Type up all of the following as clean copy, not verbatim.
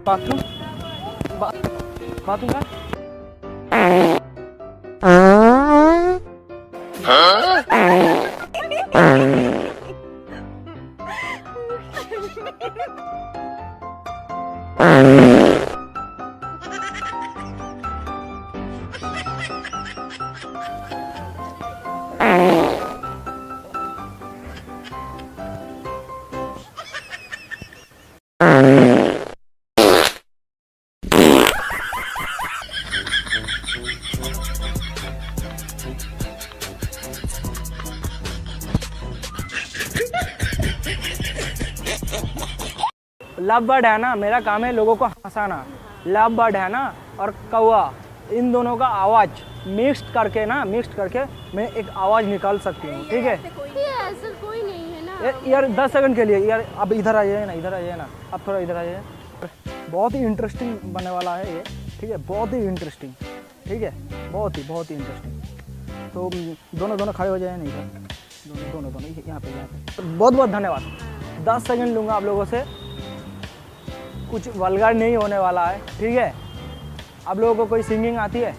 Bathroom bathroom का love bird है ना, मेरा काम है लोगों को हंसाना। लव बर्ड है ना और कौवा, इन दोनों का आवाज़ मिक्स करके मैं एक आवाज़ निकाल सकती हूँ। ठीक है, ऐसा कोई नहीं है ना यार 10 सेकंड के लिए यार। अब इधर आइए ना, अब थोड़ा इधर आइए। बहुत ही इंटरेस्टिंग बनने वाला है ये। ठीक है, बहुत ही इंटरेस्टिंग। ठीक है, बहुत ही इंटरेस्टिंग। तो दोनों खड़े हो जाए ना इधर, दोनों यहाँ पे। बहुत बहुत धन्यवाद। 10 सेकंड लूँगा आप लोगों से। कुछ वल्गर नहीं होने वाला है। ठीक है, आप लोगों को कोई सिंगिंग आती है?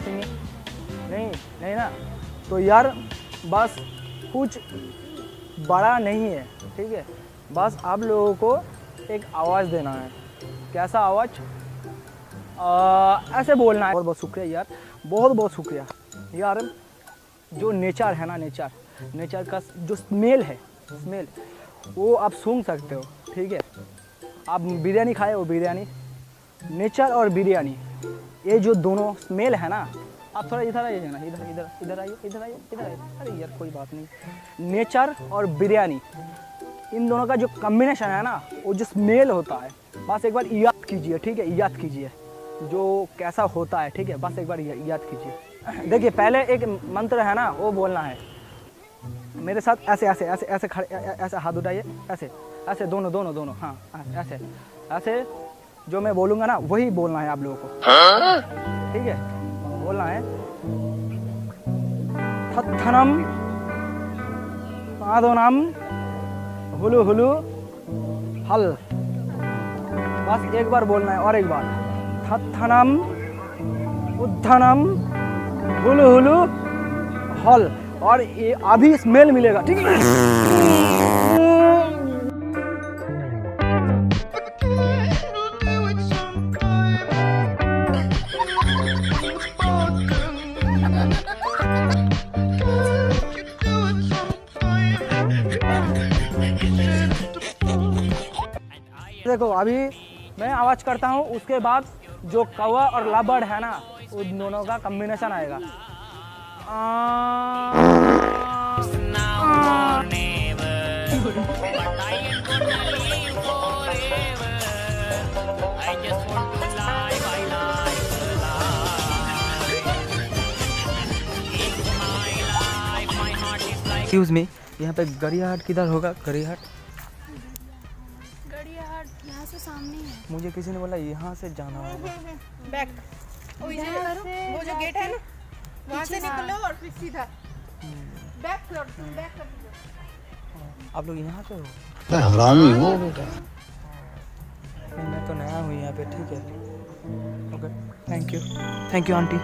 सिंगिंग नहीं ना, तो यार बस कुछ बड़ा नहीं है। ठीक है, बस आप लोगों को एक आवाज़ देना है। कैसा आवाज़? ऐसे बोलना है। बहुत बहुत शुक्रिया यार, बहुत शुक्रिया यार। जो नेचर है ना, नेचर का जो स्मेल है, वो आप सूंघ सकते हो। ठीक है, आप बिरयानी खाए हो, बिरयानी, नेचर और बिरयानी, ये जो दोनों स्मेल है ना। आप थोड़ा इधर आइए ना, इधर आइए। अरे यार कोई बात नहीं। नेचर और बिरयानी, इन दोनों का जो कॉम्बिनेशन है ना, वो जो स्मेल होता है, बस एक बार याद कीजिए। ठीक है, याद कीजिए जो कैसा होता है। ठीक है, बस एक बार याद कीजिए। देखिए, पहले एक मंत्र है ना, वो बोलना है मेरे साथ। ऐसे खड़े, ऐसे हाथ उठाइए, ऐसे दोनों। हाँ, ऐसे जो मैं बोलूँगा ना, वही बोलना है आप लोगों को। ठीक है, बोलना है थत्थनम पादोनम हुलु हुलु हल। बस एक बार बोलना है, और एक बार थत्थनम उद्धनम हुलु हुलु हल। और ये अभी स्मेल मिलेगा। ठीक है, देखो अभी मैं आवाज़ करता हूँ, उसके बाद जो कौवा और लव बर्ड है ना, उन दोनों का कॉम्बिनेशन आएगा। एक्सक्यूज मी, यहाँ पे गरियाहाट किधर होगा? गरियाहाट यहाँ से सामने है। मुझे किसी ने बोला यहाँ से जाना होगा। बैक वो जो गेट है ना, वहाँ से निकलो और फिर सीधा बैक कर। आप लोग यहाँ से हो? मैं हरामी हूँ बेटा। मैं तो नया हूँ यहाँ पे। ठीक है, ओके, थैंक यू आंटी।